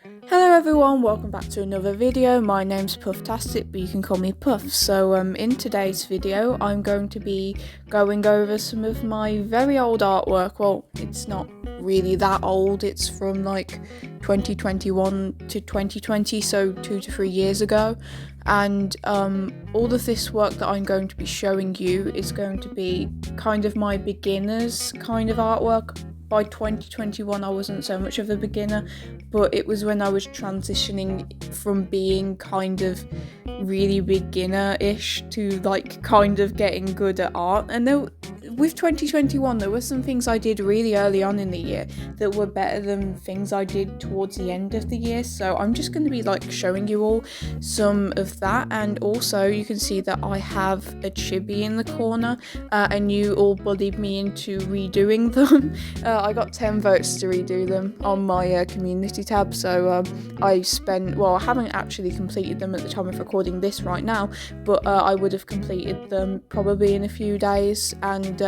Hello everyone, welcome back to another video. My name's Pufftastic, but you can call me Puff. So in today's video, I'm going to be going over some of my very old artwork. Well, it's not really that old, it's from like 2021 to 2020, so 2 to 3 years ago. And all of this work that I'm going to be showing you is going to be kind of my beginners kind of artwork. By 2021 I wasn't so much of a beginner, but it was when I was transitioning from being kind of really beginner-ish to like kind of getting good at art. And with 2021 there were some things I did really early on in the year that were better than things I did towards the end of the year, so I'm just going to be like showing you all some of that. And also you can see that I have a chibi in the corner, and you all bullied me into redoing them. I got 10 votes to redo them on my community tab, so I haven't actually completed them at the time of recording this right now, but I would have completed them probably in a few days, and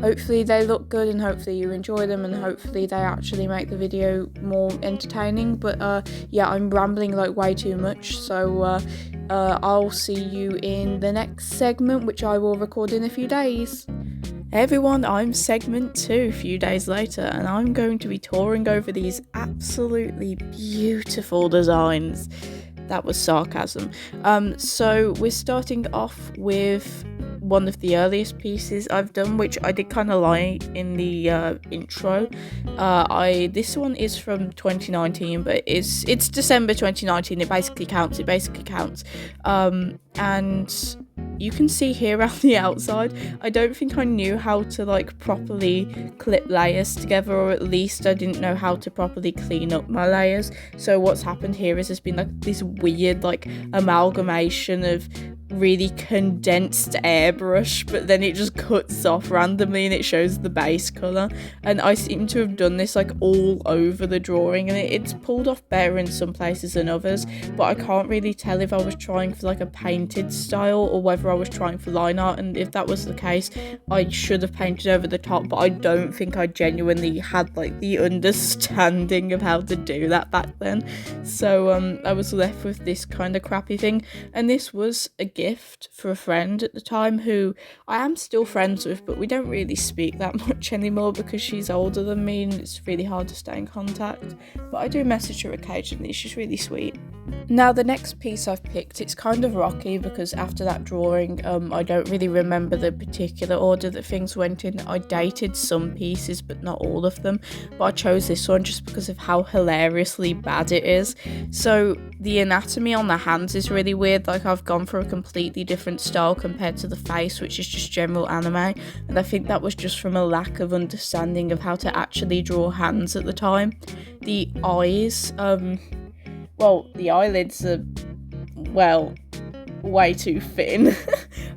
hopefully they look good, and hopefully you enjoy them, and hopefully they actually make the video more entertaining. But yeah, I'm rambling like way too much, so I'll see you in the next segment, which I will record in a few days. Hey everyone, I'm segment 2 a few days later, and I'm going to be touring over these absolutely beautiful designs. That was sarcasm. So we're starting off with one of the earliest pieces I've done, which I did kind of lie in the intro. This one is from 2019, but it's December 2019. It basically counts. And you can see here on the outside, I don't think I knew how to like properly clip layers together, or at least I didn't know how to properly clean up my layers. So what's happened here is there's been like this weird like amalgamation of really condensed airbrush, but then it just cuts off randomly and it shows the base colour. And I seem to have done this like all over the drawing, and it's pulled off better in some places than others, but I can't really tell if I was trying for like a painted style or whether I was trying for line art. And if that was the case, I should have painted over the top, but I don't think I genuinely had like the understanding of how to do that back then. So I was left with this kind of crappy thing, and this was a gift for a friend at the time who I am still friends with, but we don't really speak that much anymore because she's older than me and it's really hard to stay in contact, but I do message her occasionally. She's really sweet. Now the next piece I've picked, it's kind of rocky because after that drawing I don't really remember the particular order that things went in. I dated some pieces but not all of them, but I chose this one just because of how hilariously bad it is. So the anatomy on the hands is really weird. Like I've gone for a completely different style compared to the face, which is just general anime, and I think that was just from a lack of understanding of how to actually draw hands at the time. The eyes, the eyelids are, way too thin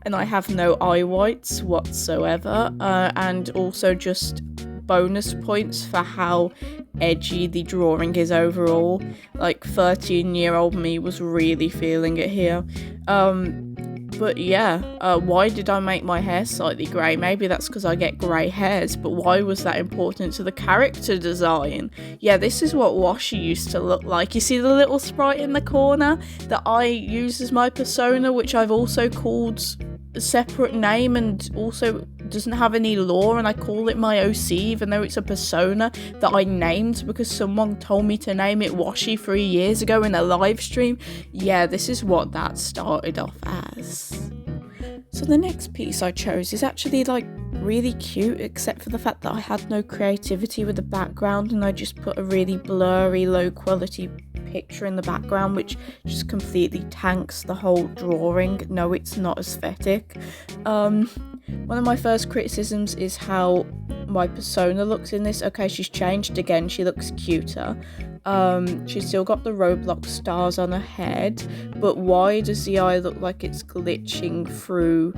and I have no eye whites whatsoever, and also just bonus points for how edgy the drawing is overall. Like 13-year-old me was really feeling it here. But yeah, why did I make my hair slightly grey? Maybe that's because I get grey hairs, but why was that important to the character design? Yeah, this is what Washi used to look like. You see the little sprite in the corner that I use as my persona, which I've also called a separate name and also doesn't have any lore, and I call it my OC even though it's a persona that I named because someone told me to name it Washi 3 years ago in a live stream. Yeah, this is what that started off as. So the next piece I chose is actually like really cute, except for the fact that I had no creativity with the background and I just put a really blurry, low quality picture in the background, which just completely tanks the whole drawing. No, it's not aesthetic. One of my first criticisms is how my persona looks in this. Okay, she's changed again, she looks cuter. She's still got the Roblox stars on her head, but why does the eye look like it's glitching through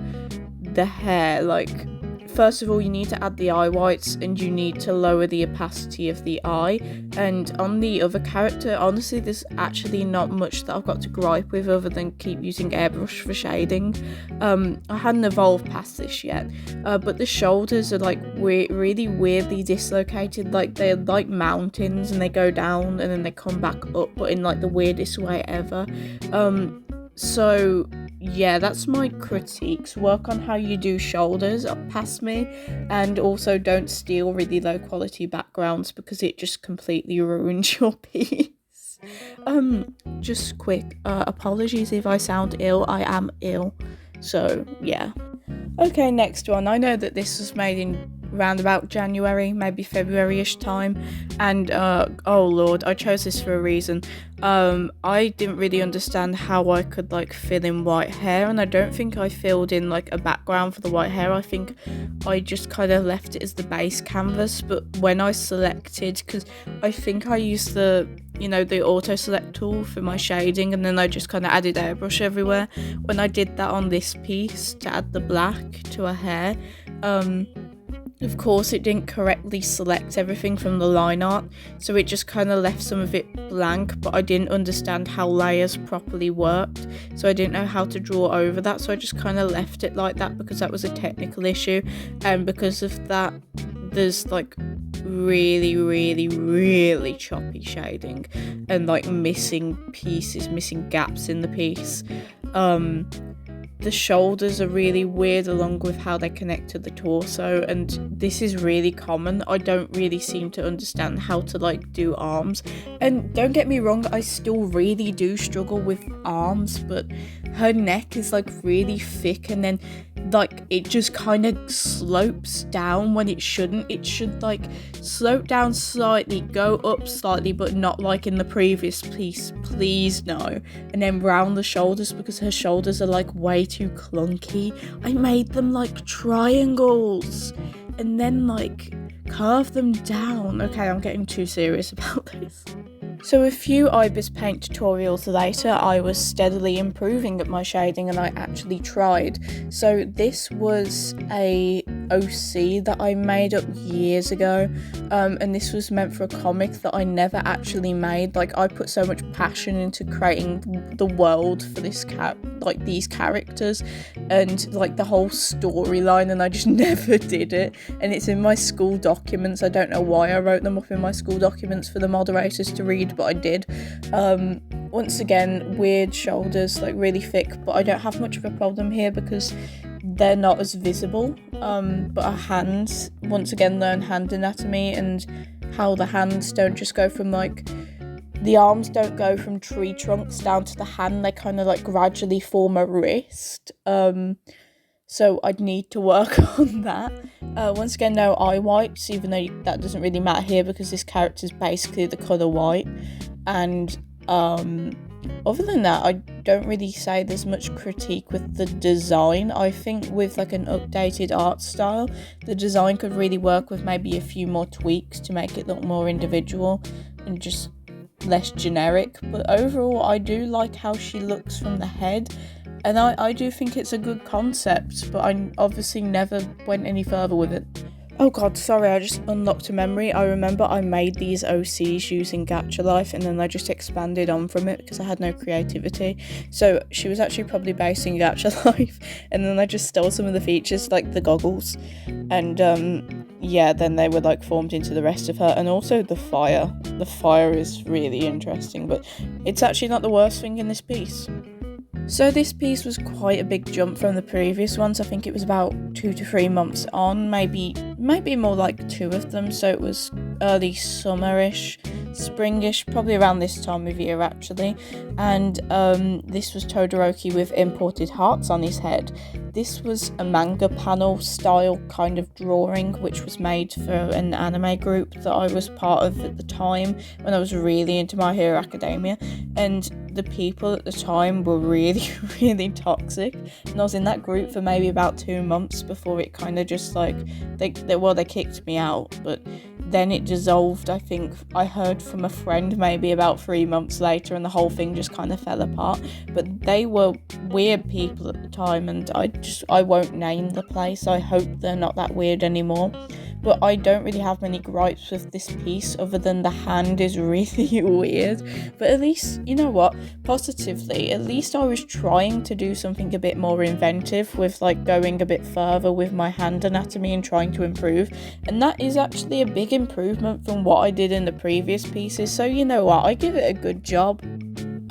the hair? Like, first of all, you need to add the eye whites and you need to lower the opacity of the eye. And on the other character, honestly, there's actually not much that I've got to gripe with other than keep using airbrush for shading. I hadn't evolved past this yet, but the shoulders are like really weirdly dislocated. Like they're like mountains and they go down and then they come back up, but in like the weirdest way ever. So yeah, that's my critiques. Work on how you do shoulders past me, and also don't steal really low quality backgrounds because it just completely ruins your piece. Just quick apologies if I sound ill. I am ill, so yeah. Okay, next one. I know that this was made in round about January, maybe February-ish time, and oh lord, I chose this for a reason. I didn't really understand how I could like fill in white hair, and I don't think I filled in like a background for the white hair. I think I just kind of left it as the base canvas, but when I selected, because I think I used the auto select tool for my shading, and then I just kind of added airbrush everywhere. When I did that on this piece to add the black to her hair, of course it didn't correctly select everything from the line art, so it just kind of left some of it blank, but I didn't understand how layers properly worked, so I didn't know how to draw over that, so I just kind of left it like that because that was a technical issue, and because of that there's like really choppy shading and like missing pieces, missing gaps in the piece. The shoulders are really weird along with how they connect to the torso, and this is really common. I don't really seem to understand how to like do arms, and don't get me wrong, I still really do struggle with arms, but her neck is like really thick and then like it just kind of slopes down when it shouldn't. It should like slope down slightly, go up slightly, but not like in the previous piece, please no. And then round the shoulders, because her shoulders are like way too clunky. I made them like triangles and then like curve them down. Okay, I'm getting too serious about this. So a few Ibis Paint tutorials later, I was steadily improving at my shading and I actually tried. So this was a OC that I made up years ago, and this was meant for a comic that I never actually made. Like I put so much passion into creating the world for this these characters and like the whole storyline, and I just never did it, and it's in my school documents. I don't know why I wrote them up in my school documents for the moderators to read, but I did. Once again, weird shoulders, like really thick, but I don't have much of a problem here because they're not as visible. But her hands, once again, learn hand anatomy and how the hands don't just go from like, the arms don't go from tree trunks down to the hand, they kind of like gradually form a wrist. So I'd need to work on that. Once again, no eye whites, even though that doesn't really matter here because this character is basically the colour white. And other than that, I don't really say there's much critique with the design. I think with like an updated art style, the design could really work with maybe a few more tweaks to make it look more individual and just less generic. But overall, I do like how she looks from the head. And I do think it's a good concept, but I obviously never went any further with it. Oh god, sorry, I just unlocked a memory. I remember I made these OCs using Gacha Life and then I just expanded on from it because I had no creativity. So she was actually probably based in Gacha Life, and then I just stole some of the features, like the goggles. And yeah, then they were like formed into the rest of her. And also the fire. The fire is really interesting, but it's actually not the worst thing in this piece. So this piece was quite a big jump from the previous ones. I think it was about 2 to 3 months on, maybe more like 2 of them. So it was early summerish, springish, probably around this time of year actually. And this was Todoroki with imported hearts on his head. This was a manga panel style kind of drawing, which was made for an anime group that I was part of at the time when I was really into My Hero Academia. And the people at the time were really toxic, and I was in that group for maybe about 2 months before it kind of just like they kicked me out. But then it dissolved. I think I heard from a friend maybe about 3 months later, and the whole thing just kind of fell apart. But they were weird people at the time, and I won't name the place. I hope they're not that weird anymore. But I don't really have many gripes with this piece other than the hand is really weird. But at least, you know what, positively, at least I was trying to do something a bit more inventive with like going a bit further with my hand anatomy and trying to improve. And that is actually a big improvement from what I did in the previous pieces. So you know what, I give it a good job.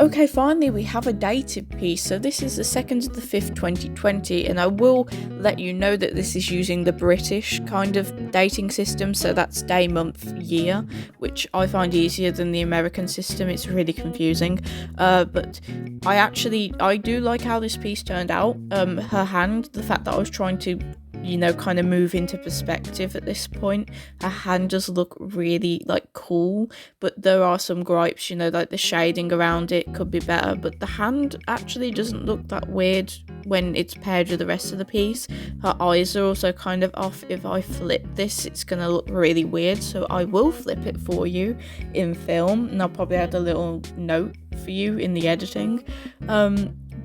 Okay, finally we have a dated piece. So this is the 2nd of the 5th, 2020, and I will let you know that this is using the British kind of dating system. So that's day, month, year, which I find easier than the American system. It's really confusing. But I do like how this piece turned out. Her hand, the fact that I was trying to, you know, kind of move into perspective at this point. Her hand does look really like cool, but there are some gripes, you know, like the shading around it could be better, but the hand actually doesn't look that weird when it's paired with the rest of the piece. Her eyes are also kind of off. If I flip this, it's gonna look really weird, so I will flip it for you in film, and I'll probably add a little note for you in the editing.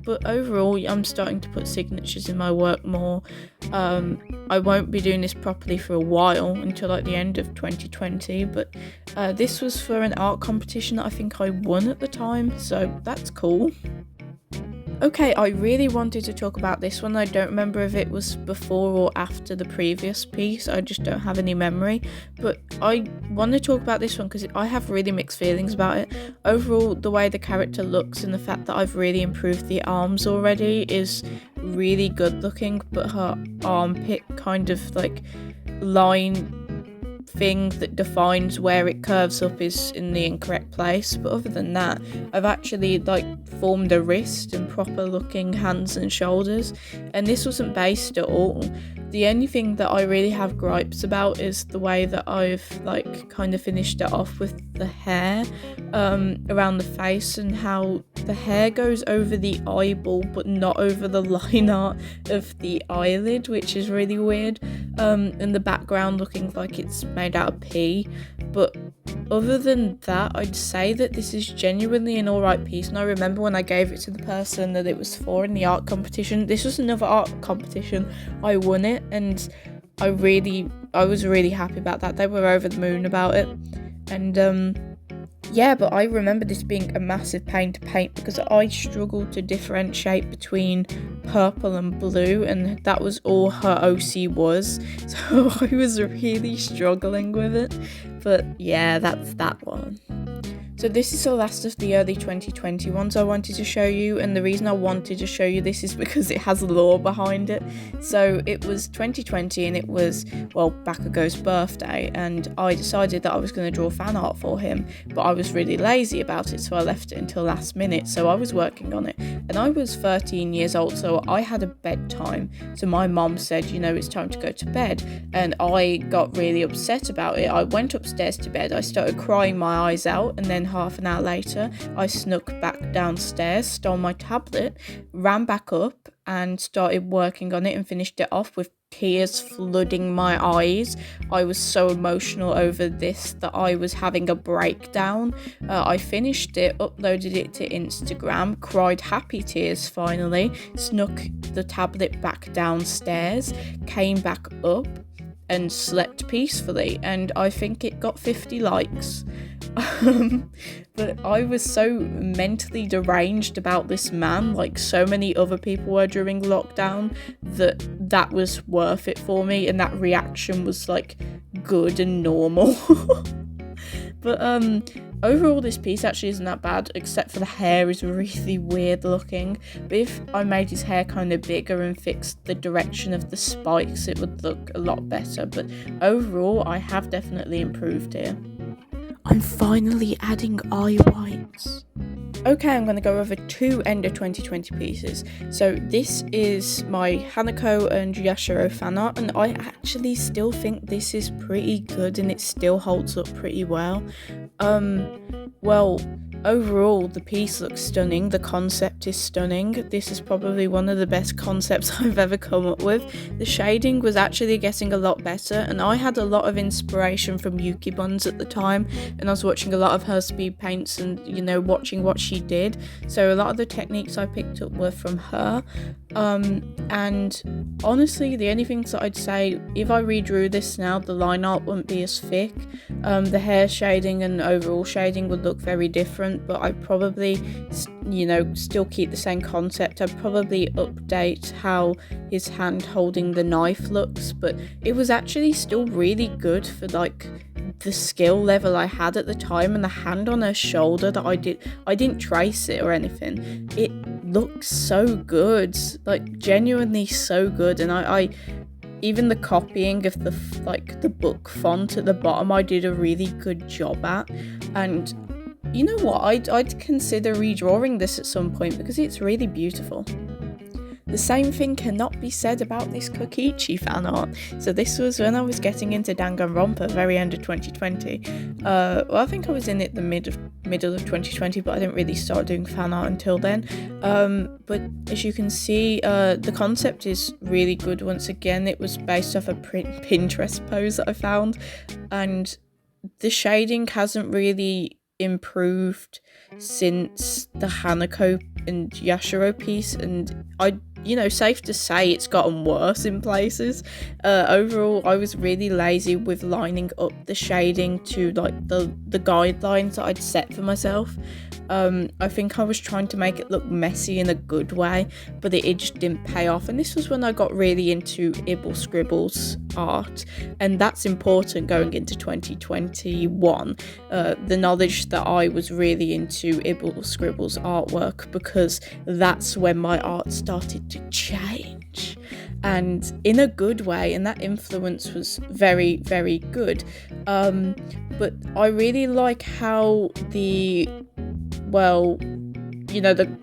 But overall, I'm starting to put signatures in my work more. I won't be doing this properly for a while, until like the end of 2020, but this was for an art competition that I think I won at the time, so that's cool. Okay, I really wanted to talk about this one. I don't remember if it was before or after the previous piece. I just don't have any memory. But I want to talk about this one because I have really mixed feelings about it. Overall, the way the character looks and the fact that I've really improved the arms already is really good looking, but her armpit kind of like line thing that defines where it curves up is in the incorrect place. But other than that, I've actually like formed a wrist and proper looking hands and shoulders, and this wasn't based at all. The only thing that I really have gripes about is the way that I've like kind of finished it off with the hair around the face, and how the hair goes over the eyeball but not over the line art of the eyelid, which is really weird, and the background looking like it's made out of pee. But other than that, I'd say that this is genuinely an alright piece, and I remember when I gave it to the person that it was for in the art competition. This was another art competition. I won it, and I was really happy about that. They were over the moon about it. And yeah, but I remember this being a massive pain to paint because I struggled to differentiate between purple and blue, and that was all her OC was. So I was really struggling with it. But yeah, that's that one. So this is the last of the early 2020 ones I wanted to show you, and the reason I wanted to show you this is because it has lore behind it. So it was 2020, and it was, well, Bakugo's birthday, and I decided that I was going to draw fan art for him, but I was really lazy about it, so I left it until last minute. So I was working on it, and I was 13 years old, so I had a bedtime. So my mom said, you know, it's time to go to bed, and I got really upset about it. I went upstairs to bed, I started crying my eyes out, and then half an hour later I snuck back downstairs, stole my tablet, ran back up and started working on it and finished it off with tears flooding my eyes. I was so emotional over this that I was having a breakdown. I finished it, uploaded it to Instagram, cried happy tears finally, snuck the tablet back downstairs, came back up and slept peacefully, and I think it got 50 likes. But I was so mentally deranged about this man, like so many other people were during lockdown, that was worth it for me, and that reaction was like good and normal. But overall this piece actually isn't that bad, except for the hair is really weird looking. But if I made his hair kind of bigger and fixed the direction of the spikes, it would look a lot better. But overall, I have definitely improved here. I'm finally adding eye whites. Okay, I'm going to go over 2 end of 2020 pieces. So this is my Hanako and Yashiro fan art, and I actually still think this is pretty good and it still holds up pretty well. Well, overall, the piece looks stunning. The concept is stunning. This is probably one of the best concepts I've ever come up with. The shading was actually getting a lot better, and I had a lot of inspiration from Yuki Buns at the time, and I was watching a lot of her speed paints and, you know, watching what she did. So a lot of the techniques I picked up were from her. And honestly, the only things that I'd say, if I redrew this now, the line art wouldn't be as thick. The hair shading and overall shading would look very different, but I'd probably, you know, still keep the same concept. I'd probably update how his hand holding the knife looks, but it was actually still really good for like the skill level I had at the time. And the hand on her shoulder that I didn't trace it or anything, it looks so good, like genuinely so good. And I even the copying of the book font at the bottom, I did a really good job at. And you know what, I'd consider redrawing this at some point because it's really beautiful. The same thing cannot be said about this Kokichi fan art. So this was when I was getting into Danganronpa, very end of 2020. Well, I think I was in it the middle of 2020, but I didn't really start doing fan art until then. But as you can see, the concept is really good. Once again, it was based off a Pinterest pose that I found, and the shading hasn't really improved since the Hanako and Yashiro piece, and safe to say it's gotten worse in places. Overall, I was really lazy with lining up the shading to like the guidelines that I'd set for myself. I think I was trying to make it look messy in a good way, but it just didn't pay off. And this was when I got really into Ibble Scribbles art, and that's important going into 2021. The knowledge that I was really into Ibble Scribbles artwork, because that's when my art started to change, and in a good way, and that influence was very, very good. But I really like how the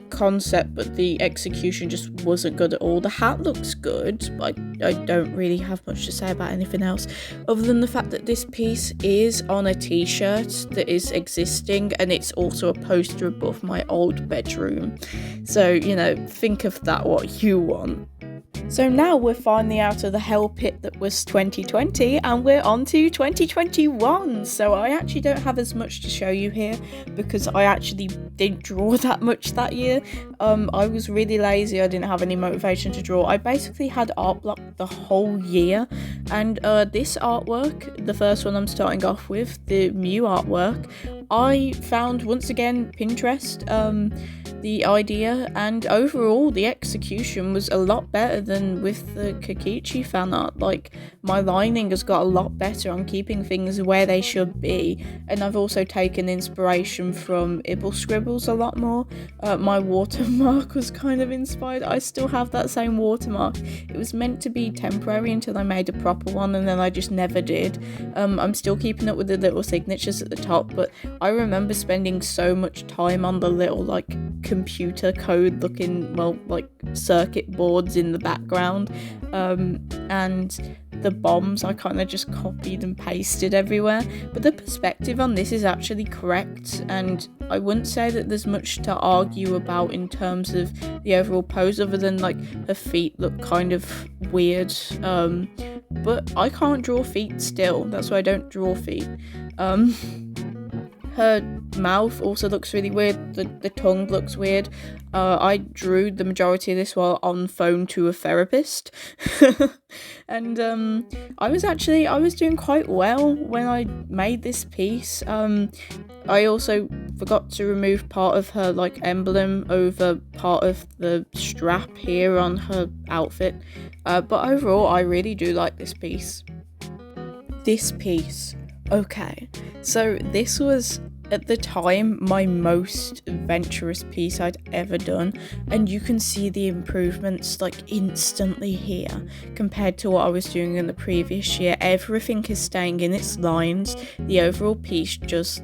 concept, but the execution just wasn't good at all. The hat looks good, but I don't really have much to say about anything else other than the fact that this piece is on a t-shirt that is existing, and it's also a poster above my old bedroom. So, think of that what you want. So now we're finally out of the hell pit that was 2020, and we're on to 2021. So I actually don't have as much to show you here because I actually didn't draw that much that year. I was really lazy. I didn't have any motivation to draw. I basically had art block the whole year, and this artwork, the first one I'm starting off with, the Mew artwork, I found once again Pinterest, the idea, and overall the execution was a lot better than with the Kokichi fan art. Like, my lining has got a lot better on keeping things where they should be, and I've also taken inspiration from Ibble Scribbles a lot more. My watermark was kind of inspired. I still have that same watermark. It was meant to be temporary until I made a proper one, and then I just never did. I'm still keeping up with the little signatures at the top, but I remember spending so much time on the little computer code looking circuit boards in the background, and the bombs I kind of just copied and pasted everywhere. But the perspective on this is actually correct, and I wouldn't say that there's much to argue about in terms of the overall pose, other than her feet look kind of weird, but I can't draw feet still. That's why I don't draw feet. Her mouth also looks really weird. The tongue looks weird. I drew the majority of this while on phone to a therapist. And I was doing quite well when I made this piece. I also forgot to remove part of her emblem over part of the strap here on her outfit. But overall, I really do like this piece. Okay, so this was, at the time, my most adventurous piece I'd ever done, and you can see the improvements instantly here compared to what I was doing in the previous year. Everything is staying in its lines. The overall piece just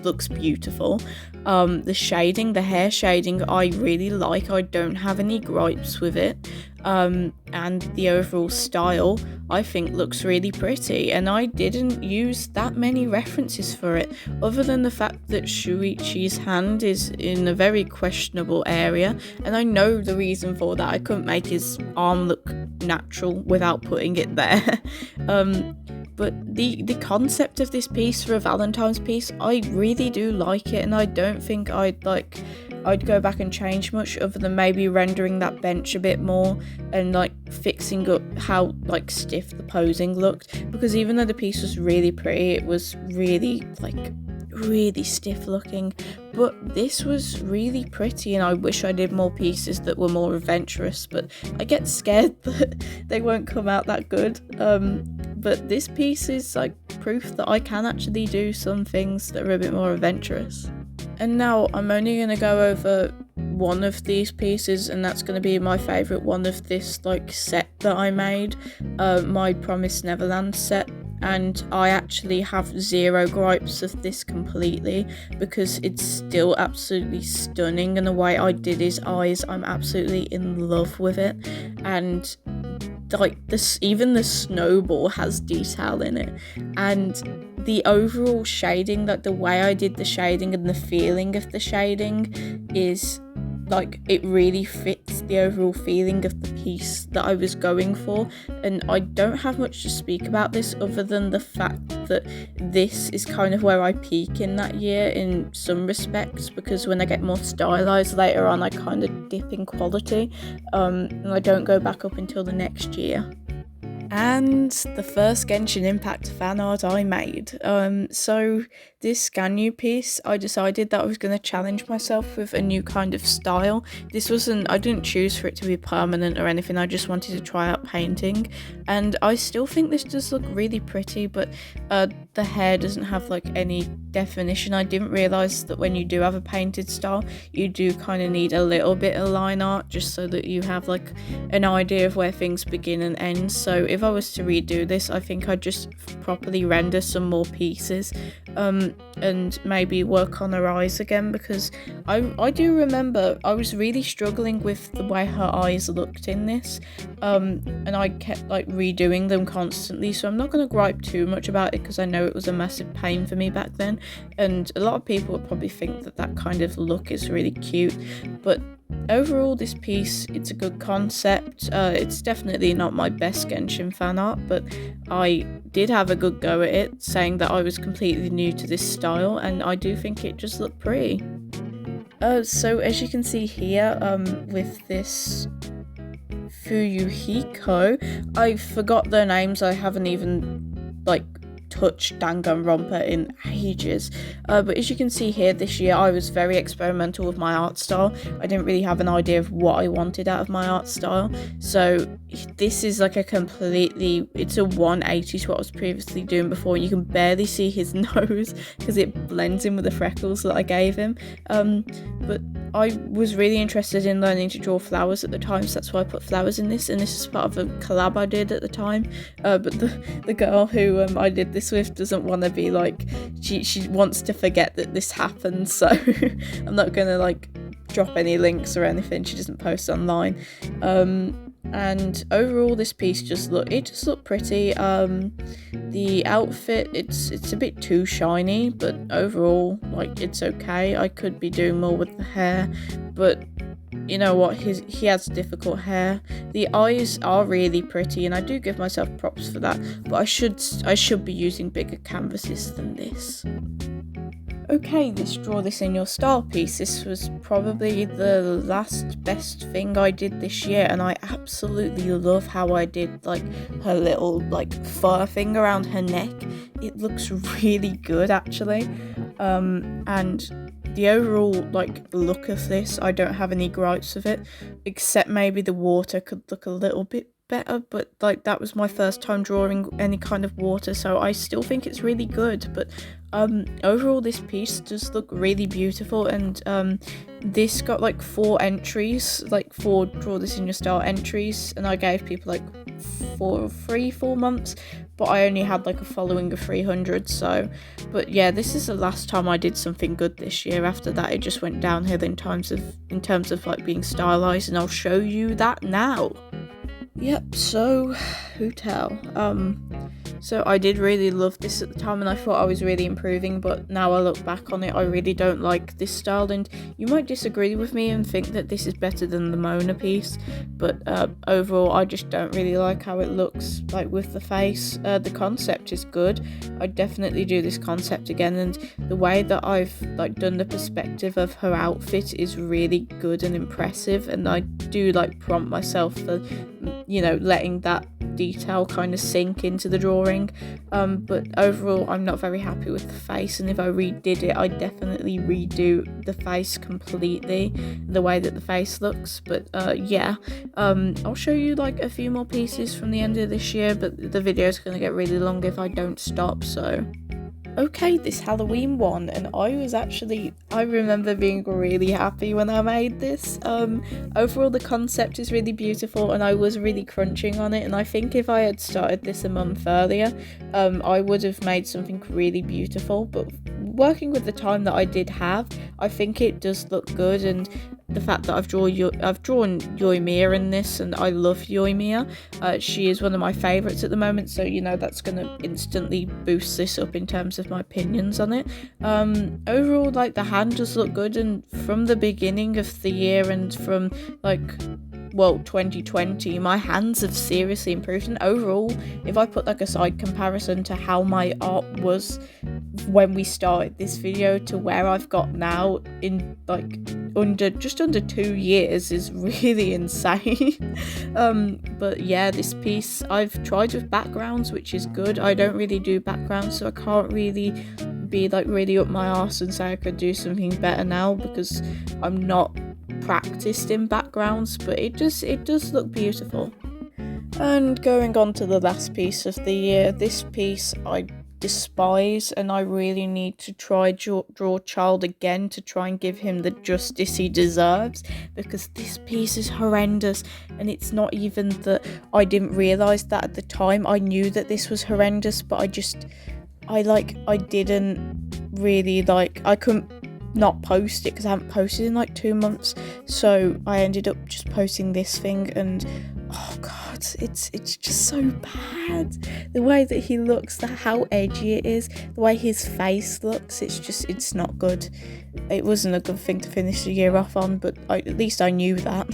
looks beautiful. The shading, the hair shading, I really like. I don't have any gripes with it. And the overall style, I think, looks really pretty, and I didn't use that many references for it, other than the fact that Shuichi's hand is in a very questionable area, and I know the reason for that. I couldn't make his arm look natural without putting it there. But the concept of this piece for a Valentine's piece, I really do like it, and I don't think I'd go back and change much, other than maybe rendering that bench a bit more and like fixing up how like stiff the posing looked, because even though the piece was really pretty, it was really stiff looking. But this was really pretty, and I wish I did more pieces that were more adventurous, but I get scared that they won't come out that good. But this piece is like proof that I can actually do some things that are a bit more adventurous. And now I'm only going to go over one of these pieces, and that's going to be my favourite one of this like set that I made, my Promised Neverland set. And I actually have zero gripes of this completely, because it's still absolutely stunning, and the way I did his eyes, I'm absolutely in love with it. And like this, even the snowball has detail in it, and the overall shading, like the way I did the shading and the feeling of the shading is like, it really fits the overall feeling of the piece that I was going for. And I don't have much to speak about this, other than the fact that this is kind of where I peak in that year in some respects, because when I get more stylized later on, I kind of dip in quality, and I don't go back up until the next year. And the first Genshin Impact fan art I made. So this Ganyu piece, I decided that I was going to challenge myself with a new kind of style. I didn't choose for it to be permanent or anything, I just wanted to try out painting. And I still think this does look really pretty, but the hair doesn't have like any definition. I didn't realise that when you do have a painted style, you do kind of need a little bit of line art, just so that you have like an idea of where things begin and end. So if I was to redo this, I think I'd just properly render some more pieces, and maybe work on her eyes again, because I do remember I was really struggling with the way her eyes looked in this, and I kept like redoing them constantly, so I'm not going to gripe too much about it, because I know it was a massive pain for me back then, and a lot of people would probably think that kind of look is really cute. But overall, this piece, it's a good concept. It's definitely not my best Genshin fan art, but I did have a good go at it, saying that I was completely new to this style, and I do think it just looked pretty. So as you can see here, with this Fuyuhiko, I forgot their names. I haven't even like touched Danganronpa in ages, but as you can see here, this year I was very experimental with my art style. I didn't really have an idea of what I wanted out of my art style, so this is like it's a 180 to what I was previously doing before. You can barely see his nose because it blends in with the freckles that I gave him, but I was really interested in learning to draw flowers at the time, so that's why I put flowers in this, and this is part of a collab I did at the time. But the girl who I did this with doesn't want to be like, she wants to forget that this happened, so I'm not gonna like drop any links or anything. She doesn't post online. And overall, this piece just looked pretty. The outfit, it's a bit too shiny, but overall, like, it's okay. I could be doing more with the hair, but you know what, he has difficult hair. The eyes are really pretty, and I do give myself props for that, but I should be using bigger canvases than this. Okay, this Draw This In Your Style piece, this was probably the last best thing I did this year, and I absolutely love how I did like her little like fur thing around her neck. It looks really good actually, and the overall like look of this, I don't have any gripes with it, except maybe the water could look a little bit better, but like that was my first time drawing any kind of water, so I still think it's really good. But overall, this piece does look really beautiful, and this got like 4 entries, like 4 Draw This In Your Style entries, and I gave people like 4 months, but I only had like a following of 300. So, but yeah, this is the last time I did something good this year. After that, it just went downhill in terms of like being stylized, and I'll show you that now. Yep, so who tell? So I did really love this at the time, and I thought I was really improving, but now I look back on it, I really don't like this style, and you might disagree with me and think that this is better than the Mona piece, but overall I just don't really like how it looks like with the face. The concept is good. I'd definitely do this concept again, and the way that I've like done the perspective of her outfit is really good and impressive, and I do like prompt myself for, you know, letting that detail kind of sink into the drawing, but overall I'm not very happy with the face, and if I redid it I'd definitely redo the face completely, the way that the face looks. But yeah, I'll show you like a few more pieces from the end of this year, but the video is going to get really long if I don't stop. So okay, this Halloween one, and I remember being really happy when I made this. Overall the concept is really beautiful, and I was really crunching on it, and I think if I had started this a month earlier, I would have made something really beautiful, but working with the time that I did have, I think it does look good. And the fact that I've drawn Yoimiya in this, and I love Yoimiya. She is one of my favourites at the moment, so you know that's going to instantly boost this up in terms of my opinions on it. Overall, like, the hand does look good, and from the beginning of the year and from like 2020, my hands have seriously improved. And overall, if I put like a side comparison to how my art was when we started this video to where I've got now in like just under 2 years, is really insane. But yeah, this piece I've tried with backgrounds, which is good. I don't really do backgrounds, so I can't really be like really up my arse and say I could do something better now, because I'm not practiced in backgrounds, but it does look beautiful. And going on to the last piece of the year, this piece I despise, and I really need to try draw Child again to try and give him the justice he deserves, because this piece is horrendous. And it's not even that I didn't realise that at the time. I knew that this was horrendous, but I didn't really I couldn't not post it because I haven't posted in like 2 months, so I ended up just posting this thing, and oh god, it's just so bad. The way that he looks, how edgy it is, the way his face looks, it's not good. It wasn't a good thing to finish the year off on, but at least I knew that.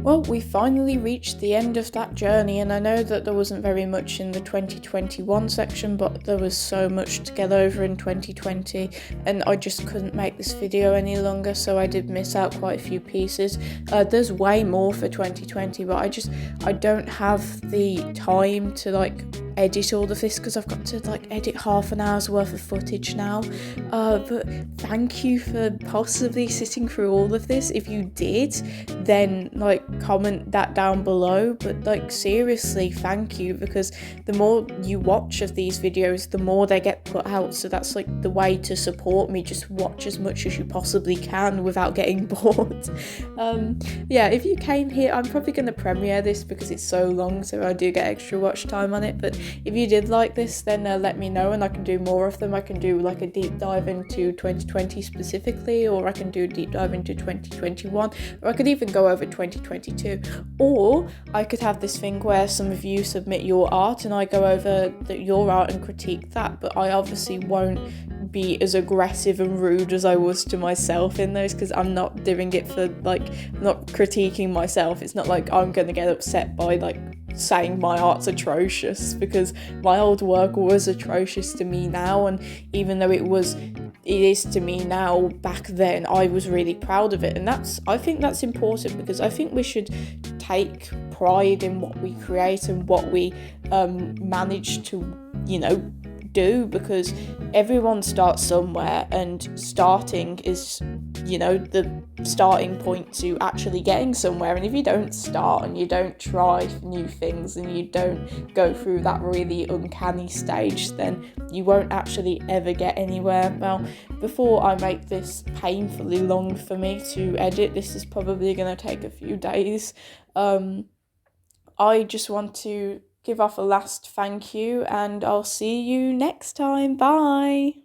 Well, we finally reached the end of that journey, and I know that there wasn't very much in the 2021 section, but there was so much to get over in 2020, and I just couldn't make this video any longer, so I did miss out quite a few pieces. There's way more for 2020, but I don't have the time to edit all of this, because I've got to edit half an hour's worth of footage now. But thank you for possibly sitting through all of this. If you did, then comment that down below. But seriously, thank you, because the more you watch of these videos, the more they get put out. So that's the way to support me. Just watch as much as you possibly can without getting bored. Yeah, if you came here, I'm probably going to premiere this because it's so long, so I do get extra watch time on it. But if you did like this, then let me know and I can do more of them. I can do a deep dive into 2020 specifically, or I can do a deep dive into 2021, or I could even go over 2022, or I could have this thing where some of you submit your art and I go over your art and critique that. But I obviously won't be as aggressive and rude as I was to myself in those, because I'm not doing it for I'm not critiquing myself. It's not like I'm gonna get upset by saying my art's atrocious, because my old work was atrocious to me now, and even though it is to me now, back then I was really proud of it. And I think that's important, because I think we should take pride in what we create and what we manage to do, because everyone starts somewhere, and starting is the starting point to actually getting somewhere. And if you don't start and you don't try new things and you don't go through that really uncanny stage, then you won't actually ever get anywhere. Well, before I make this painfully long for me to edit, this is probably going to take a few days. I just want to give off a last thank you, and I'll see you next time. Bye!